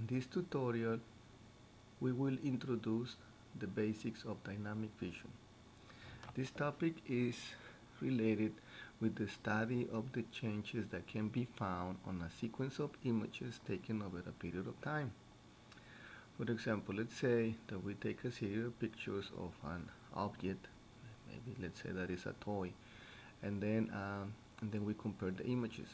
this tutorial, we will introduce the basics of dynamic vision. This topic is related with the study of the changes that can be found on a sequence of images taken over a period of time. For example, let's say that we take a series of pictures of an object, maybe let's say that is a toy, and then we compare the images.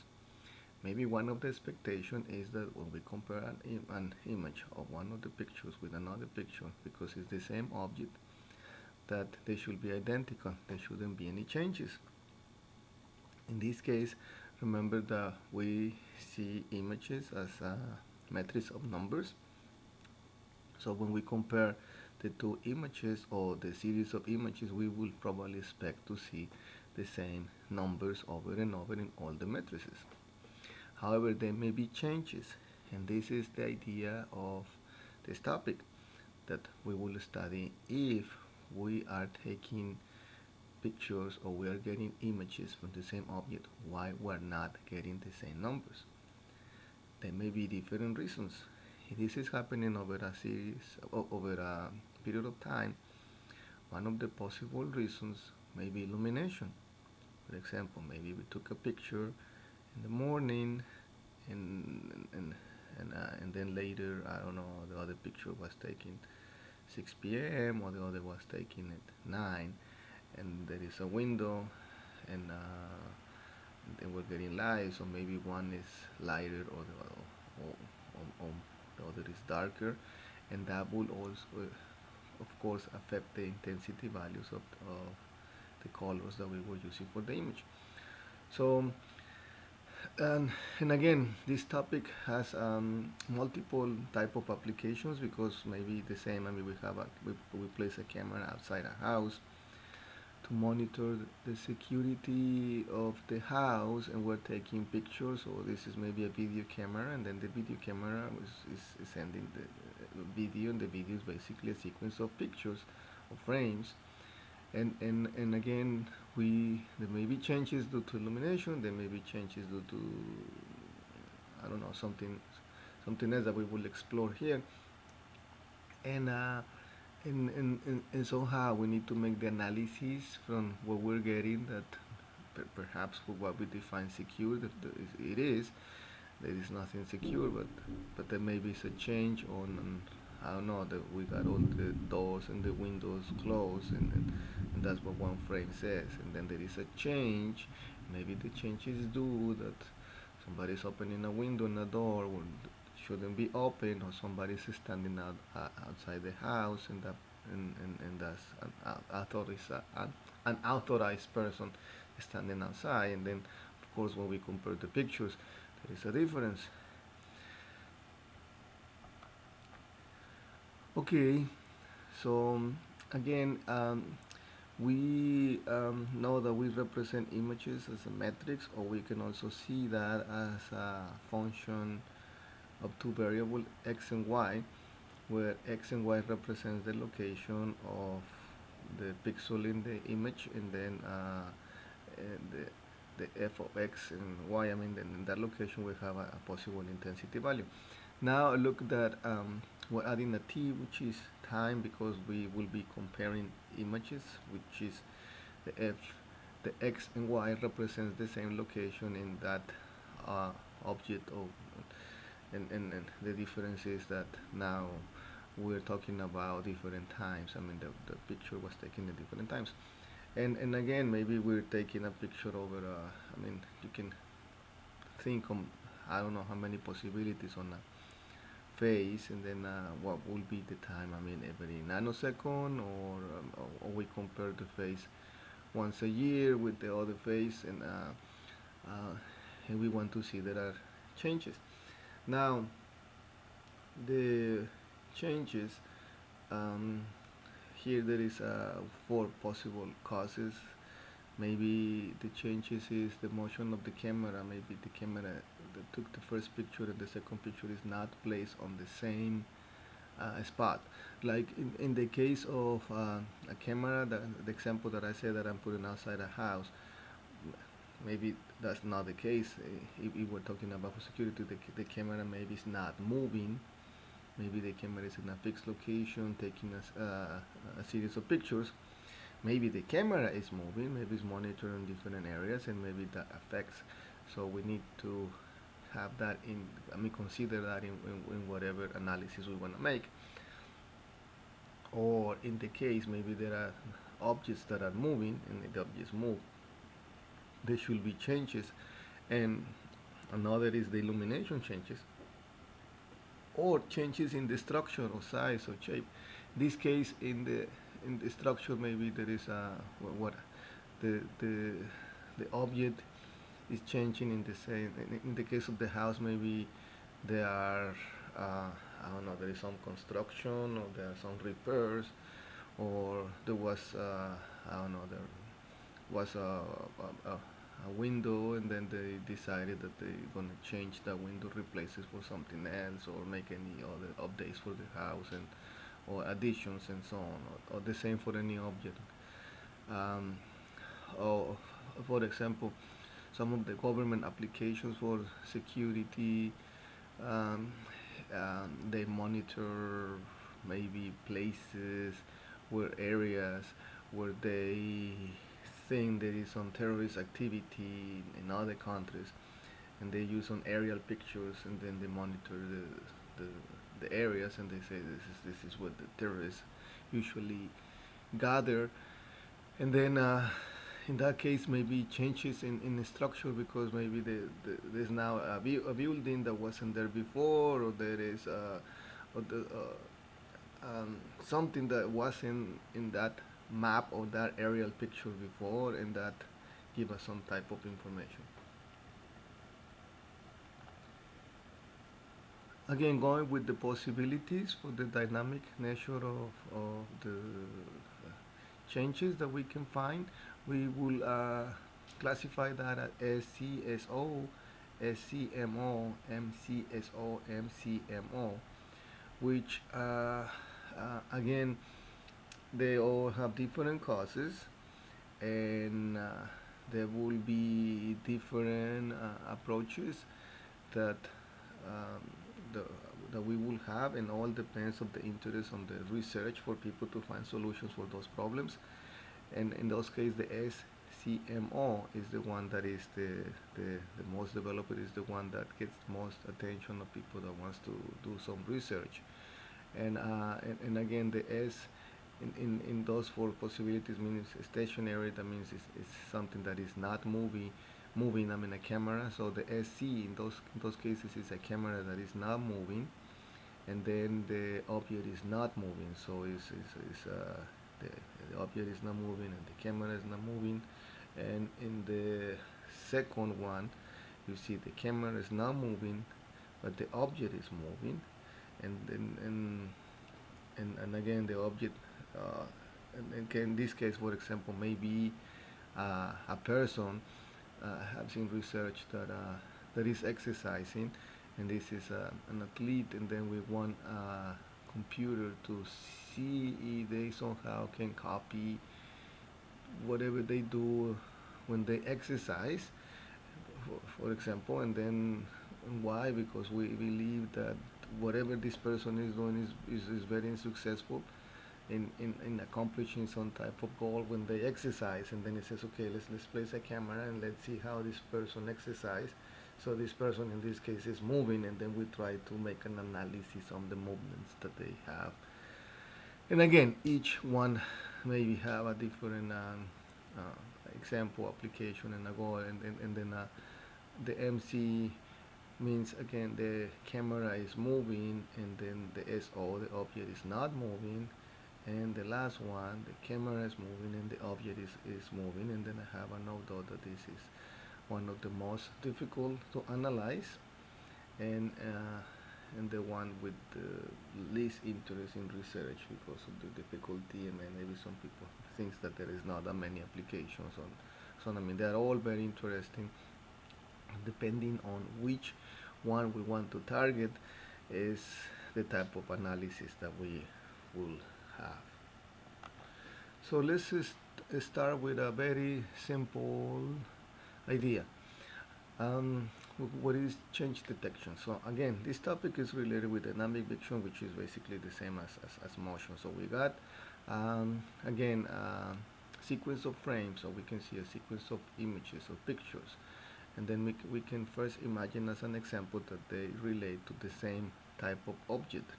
Maybe one of the expectation is that when we compare an image of one of the pictures with another picture, because it's the same object, that they should be identical. There shouldn't be any changes. In this case, remember that we see images as a matrix of numbers. So when we compare the two images or the series of images, we will probably expect to see the same numbers over and over in all the matrices. However, there may be changes, and this is the idea of this topic, that we will study if we are taking pictures or we are getting images from the same object, why we're not getting the same numbers. There may be different reasons. If this is happening over a period of time, one of the possible reasons may be illumination. For example, maybe we took a picture in the morning, and then later, I don't know, the other picture was taken 6 p.m. or the other was taken at 9, and there is a window, and then we're getting light, so maybe one is lighter or the other is darker, and that will also, of course, affect the intensity values of the colors that we were using for the image. So, and again, this topic has multiple type of applications, because maybe the same. I mean, we place a camera outside a house to monitor the security of the house, and we're taking pictures. So this is maybe a video camera, and then the video camera is sending the video, and the video is basically a sequence of pictures, of frames. And again, there may be changes due to illumination, there may be changes due to, I don't know, something else that we will explore here. And somehow we need to make the analysis from what we're getting, that perhaps for what we define secure, that it is, there is nothing secure, but there may be a change on, I don't know, that we got all the doors and the windows closed, and that's what one frame says, and then there is a change. Maybe the change is due that somebody's opening a window and a door when shouldn't be open, or somebody's standing outside the house, and that's an authorized person standing outside. And then, of course, when we compare the pictures, there is a difference. Okay, so again, we know that we represent images as a matrix, or we can also see that as a function of two variables, x and y, where x and y represents the location of the pixel in the image, and then the f of x and y, I mean, then in that location we have a possible intensity value. Now look that we're adding a t, which is time, because we will be comparing images, which is the f. The x and y represents the same location in that object of, and the difference is that now we're talking about different times. I mean, the picture was taken at different times, and again, maybe we're taking a picture over I mean, you can think of, I don't know how many possibilities on a face, and then what will be the time, I mean, every nanosecond, or we compare the face once a year with the other face, and we want to see there are changes. Now, the changes, here there is 4 possible causes. Maybe the changes is the motion of the camera. Maybe the camera that took the first picture and the second picture is not placed on the same spot. Like in the case of a camera, the example that I said that I'm putting outside a house, maybe that's not the case. If we're talking about for security, the camera maybe is not moving, maybe the camera is in a fixed location taking a series of pictures. Maybe the camera is moving, maybe it's monitoring different areas, and maybe that affects. So we need to have that in, I mean, consider that in whatever analysis we want to make. Or in the case, maybe there are objects that are moving, and if the objects move, there should be changes. And another is the illumination changes, or changes in the structure or size or shape. In this case, in the structure, maybe there is a what the object is changing in the same. In the case of the house, maybe there are I don't know. There is some construction, or there are some repairs, or there was I don't know. There was a window, and then they decided that they're gonna change that window, replace it for something else, or make any other updates for the house, and or additions and so on, or the same for any object. Um, or for example, some of the government applications for security, um, they monitor maybe places where areas where they think there is some terrorist activity in other countries, and they use some aerial pictures, and then they monitor the areas, and they say this is what the terrorists usually gather. And then in that case, maybe changes in the structure, because maybe there's now a building that wasn't there before, or there is or something that wasn't in that map or that aerial picture before, and that give us some type of information. Again, going with the possibilities for the dynamic nature of the changes that we can find, we will classify that as SCSO, SCMO, MCSO, MCMO, which again, they all have different causes, and there will be different approaches that um, the, that we will have, and all depends on the interest on the research for people to find solutions for those problems. And in those cases, the SCMO is the one that is the most developed, is the one that gets most attention of people that wants to do some research. And again, the S in those four possibilities means stationary. That means it's something that is not moving. I mean, a camera. So the SC in those cases is a camera that is not moving, and then the object is not moving. So the, the object is not moving, and the camera is not moving. And in the second one, you see the camera is not moving, but the object is moving. And then and again, the object and okay, in this case, for example, maybe a person have seen research that that is exercising, and this is an athlete, and then we want a computer to see if they somehow can copy whatever they do when they exercise, for example. And then why? Because we believe that whatever this person is doing is very successful in accomplishing some type of goal when they exercise. And then it says, okay, let's place a camera and let's see how this person exercise. So this person in this case is moving, and then we try to make an analysis on the movements that they have. And again, each one maybe have a different example, application, and a goal. And then the MC means, again, the camera is moving, and then the SO, the object, is not moving. And the last one, the camera is moving and the object is moving. And then I have a note though that this is one of the most difficult to analyze, and the one with the least interest in research because of the difficulty, and then maybe some people thinks that there is not that many applications on. So I mean, they are all very interesting. Depending on which one we want to target, is the type of analysis that we will have. So let's just start with a very simple idea. Um, what is change detection? So again, this topic is related with dynamic vision, which is basically the same as motion. So we got again sequence of frames, so we can see a sequence of images or pictures, and then we can first imagine as an example that they relate to the same type of object.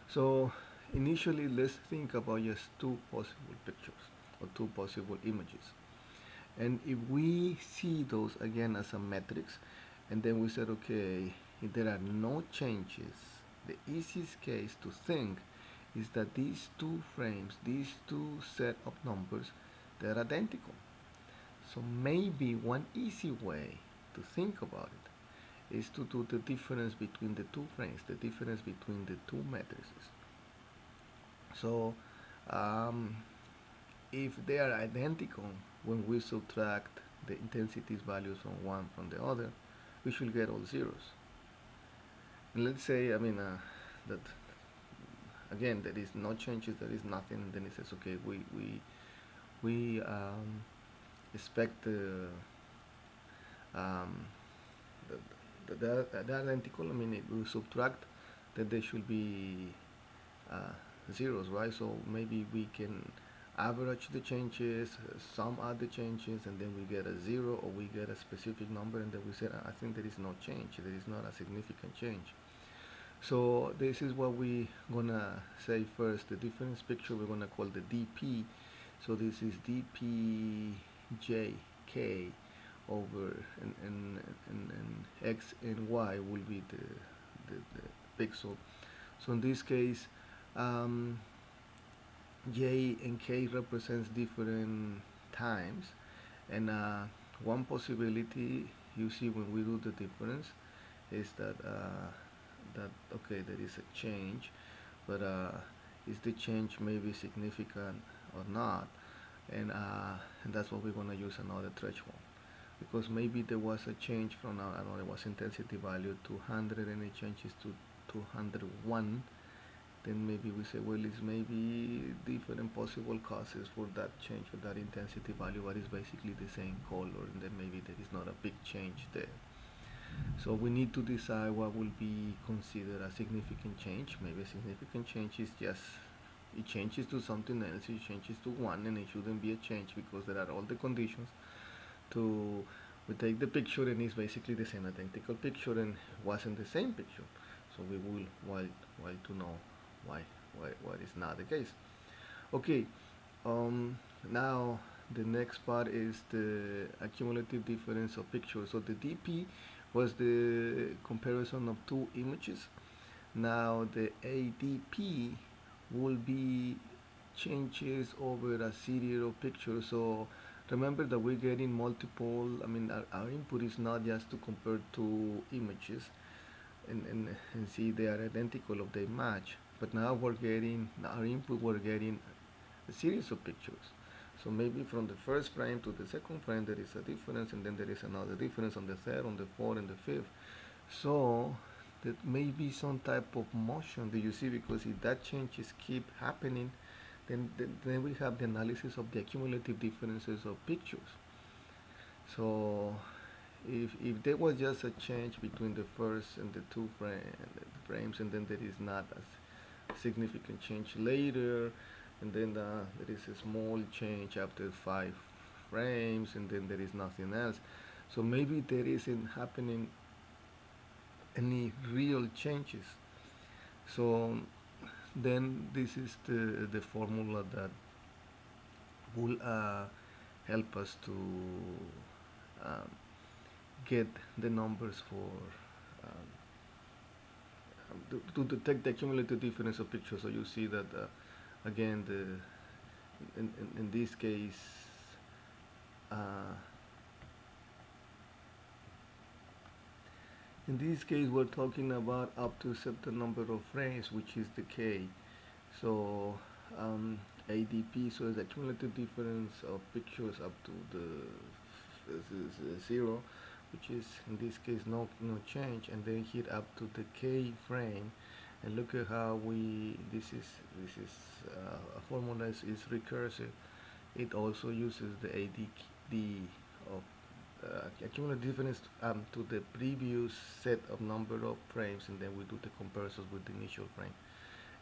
So initially, let's think about just two possible pictures or two possible images. And if we see those again as a matrix, and then we said, okay, if there are no changes, the easiest case to think is that these two frames, these two set of numbers, they're identical. So maybe one easy way to think about it is to do the difference between the two frames, the difference between the two matrices. So um, if they are identical, when we subtract the intensities values from one from the other, we should get all zeros. And let's say, that again there is no changes, there is nothing, and then it says, okay, we expect um, the identical. I mean, we subtract that there should be uh, zeros, right? So maybe we can average the changes, sum out the changes, and then we get a zero, or we get a specific number, and then we say, I think there is no change, there is not a significant change. So this is what we gonna say first. The difference picture we're gonna call the DP. So this is DPJK over and X and Y will be the pixel. So in this case, um, J and K represents different times, and one possibility you see when we do the difference is that okay, there is a change, but is the change maybe significant or not? And that's what we're gonna use another threshold, because maybe there was a change from I don't know, there was intensity value 200 and it changes to 201. Then maybe we say, well, it's maybe different possible causes for that change, for that intensity value, but it's basically the same color, and then maybe there is not a big change there. So we need to decide what will be considered a significant change. Maybe a significant change is just it changes to something else, it changes to one, and it shouldn't be a change because there are all the conditions to we take the picture and it's basically the same identical picture and wasn't the same picture. So we will while to know why why is not the case. Okay, um, now the next part is the accumulative difference of pictures. So the DP was the comparison of two images. Now the ADP will be changes over a series of pictures. So remember that we're getting multiple, our input is not just to compare two images and see they are identical or they match, but now we're getting our input, we're getting a series of pictures. So maybe from the first frame to the second frame there is a difference, and then there is another difference on the third, on the fourth, and the fifth. So that may be some type of motion that you see, because if that changes keep happening, then we have the analysis of the accumulative differences of pictures. So if there was just a change between the first and the two frames, and then there is not a significant change later, and then there is a small change after 5 frames, and then there is nothing else. So maybe there isn't happening any real changes. So then this is the formula that will help us to um, get the numbers for to detect the cumulative difference of pictures. So you see that again in this case uh, we're talking about up to a certain number of frames, which is the K. So ADP, so the cumulative difference of pictures up to the zero, which is in this case no change, and then hit up to the K frame, and look at how this is a formula is recursive. It also uses the ADD of accumulate difference to the previous set of number of frames, and then we do the comparisons with the initial frame.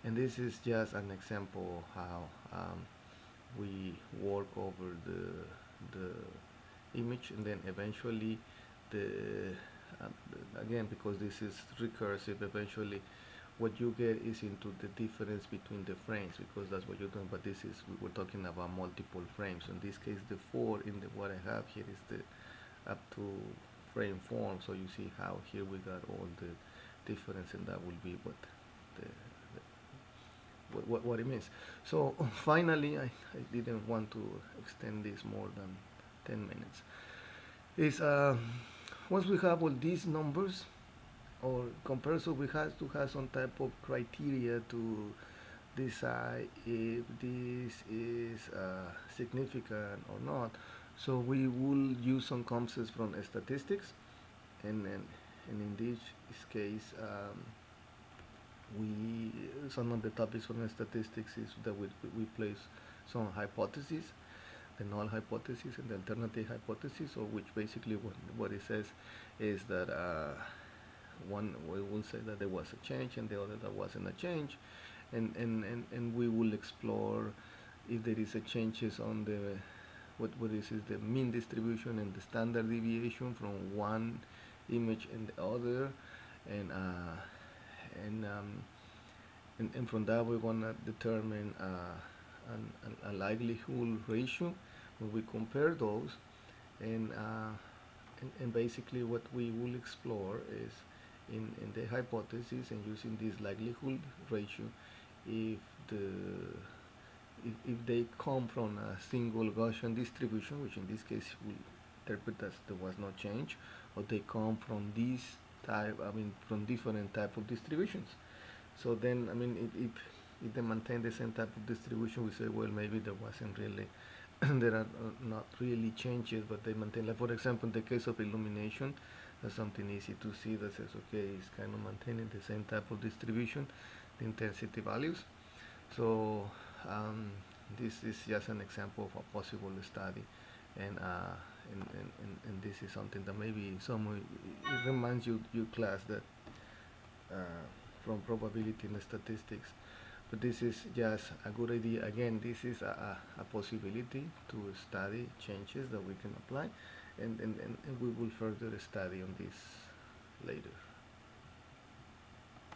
And this is just an example how we work over the image, and then eventually again, because this is recursive, eventually what you get is into the difference between the frames, because that's what you're doing. But this is, we were talking about multiple frames. In this case, the 4 in the what I have here is the up to frame form. So you see how here we got all the difference, and that will be what the what it means. So finally, I didn't want to extend this more than 10 minutes. Is once we have all these numbers or comparison, we have to have some type of criteria to decide if this is significant or not. So we will use some concepts from statistics, and in this case, we some of the topics from statistics is that we place some hypotheses, the null hypothesis and the alternative hypothesis, or which basically what it says is that one we will say that there was a change, and the other that wasn't a change, and we will explore if there is a changes on the what is the mean distribution and the standard deviation from one image and the other, and and, um, and from that we're gonna determine a likelihood ratio when we compare those, and, and basically what we will explore is in the hypothesis and using this likelihood ratio, if the if they come from a single Gaussian distribution, which in this case we interpret as there was no change, or they come from these type, I mean from different type of distributions. So then, I mean, if they maintain the same type of distribution, we say, well, maybe there wasn't really, there are not really changes, but they maintain. Like for example, in the case of illumination, that's something easy to see that says, okay, it's kind of maintaining the same type of distribution, the intensity values. So this is just an example of a possible study, and this is something that maybe some it reminds you class that from probability and statistics, but this is just a good idea. Again, this is a possibility to study changes that we can apply, and we will further study on this later.